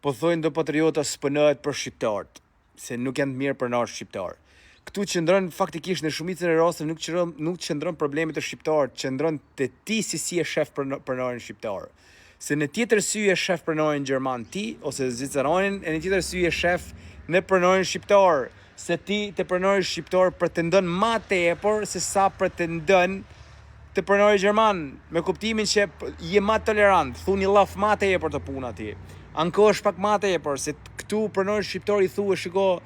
Po thojnë do patriota spënohet për shqiptarët, se nuk janë të mirë pronar shqiptar. Këtu qëndron faktikisht në shumicën e rasteve nuk qëndron problemi të shqiptarët, qëndron te ti si e shef pronarin shqiptar. Se në tjetër sy e shef pronarin gjerman ti ose zviceranin, e në tjetër sy e shef në pronarin shqiptar. Se ti të pronari shqiptar pretendon ma tepër se sa pretendon të pronari gjerman, me kuptimin që je ma tolerant, thuni laf ma tepër të puna ti. Anko është pak ma tepër, se këtu pronari shqiptar i thua shiko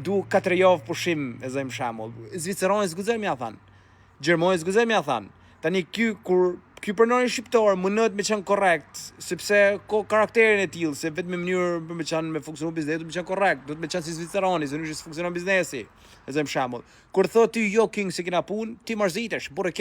du 4 javë pushim, e zëjmë shembull. Zvicerani zguzem ja than. Gjermani zguzem ja than. Tani ky pronari shqiptar mundet me qenë korrekt, sepse ka karakterin e tillë, se vetëm në mënyrë me qenë me funksionu biznesi, do të qenë korrekt, do të me qenë si zvicerani, se nuk është funksionon biznesi. E zëjmë shembull. Kur thot ty jo king se kena punë, ti marzitesh, burrë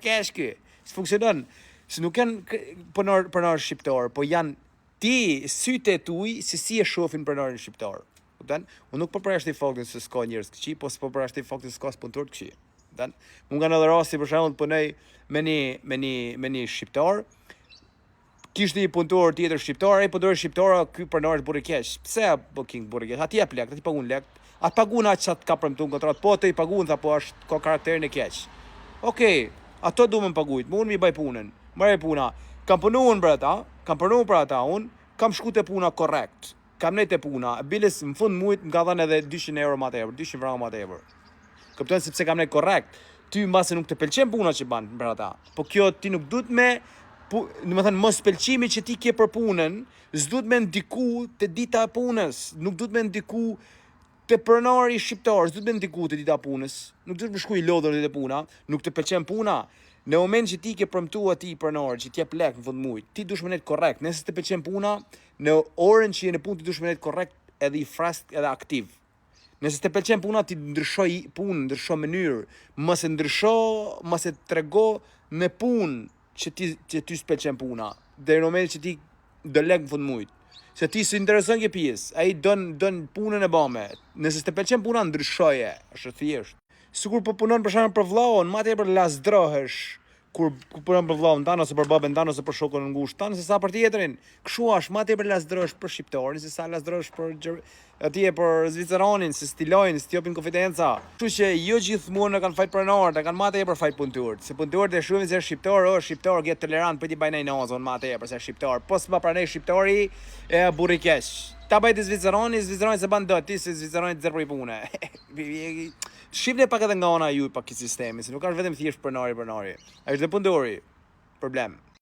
kesh ky. S'funksionon. Se nuk janë pronar shqiptar, po janë ti sytë e tuaj se si e shohin pronarin shqiptar. Unë nuk po përshtaj faktin se s'ka njerëz këqij, po s'po përshtaj faktin se s'ka punëtor të këqij. Unë nga në dhe rasti për shembull punoj me një shqiptar, kishte një punëtor tjetër shqiptar, ai punëtori shqiptar, ky pronar është burrë keq. Pse po king burrë keq? Aty jap lek, aty pagun lek. Atë pagun atë çat ka premtuar kontratë, po të i pagun tha po është ka karakterin e keq. Okej, ato duam të paguajt, unë mi baj punën. Marrë puna. Kam punuar për ata, unë kam shku te puna korrekt. Kam ne te puna, biles në fund mujt më ka dhënë edhe 200 euro më tepër, 200 franca më tepër. Kupton sepse kam ne korrekt. Ty mbase nuk të pëlqen puna që ban për ata. Po kjo ti nuk duhet domethënë mos pëlqimi që ti ke për punën, s'duhet me ndiku te dita e punës, nuk duhet me ndiku te pronari shqiptar, s'duhet me ndiku te dita e punës. Nuk duhet të shkoj lodhur te puna, nuk të pëlqen puna. Në moment që ti ke premtuar ti pronar që t'jep lek në fund mujt, ti duhesh me net korrekt. Nëse të pëlqen puna, në orën që je në punë ti duhesh me net korrekt edhe i freskët edhe aktiv. Nëse të pëlqen puna, ti ndryshoj punën, ndryshoj mënyrë, mos e trego me punë që ty s'pëlqen puna. Deri në momentin që ti do lek në fund mujt. Se ti s'intereson kjo pjesë, ai don punën e bame. Nëse të pëlqen puna, ndryshoje, është thjesht. Sikur po punon për shembull për vllahun, ma tepër lasdrohesh kur punon për vllahun tan ose për babën tan ose për shokun e ngushtë tan se sa për tjetrin. Kshu është ma tepër lasdrohesh për shqiptarin se sa lasdrohesh për zviceranin, se stilojnë, se t'jopin konfidenca. Kështu që jo gjithmonë kanë fajt pronarët, kanë ma tepër fajt punëtorët. Se punëtorët e shohin se shqiptar, gjet tolerant, po ti bajnë nazon ma tepër se shqiptar. Po s'ma pranoj shqiptari e burri keq. Ta bajt zvicerani se ban dot, ti se zvicerani të zerë për punë. Shifne pak edhe nga ona ju pak i sistemi, se nuk është vetëm thjesht pronari. Ai është dhe punëtori. Problem.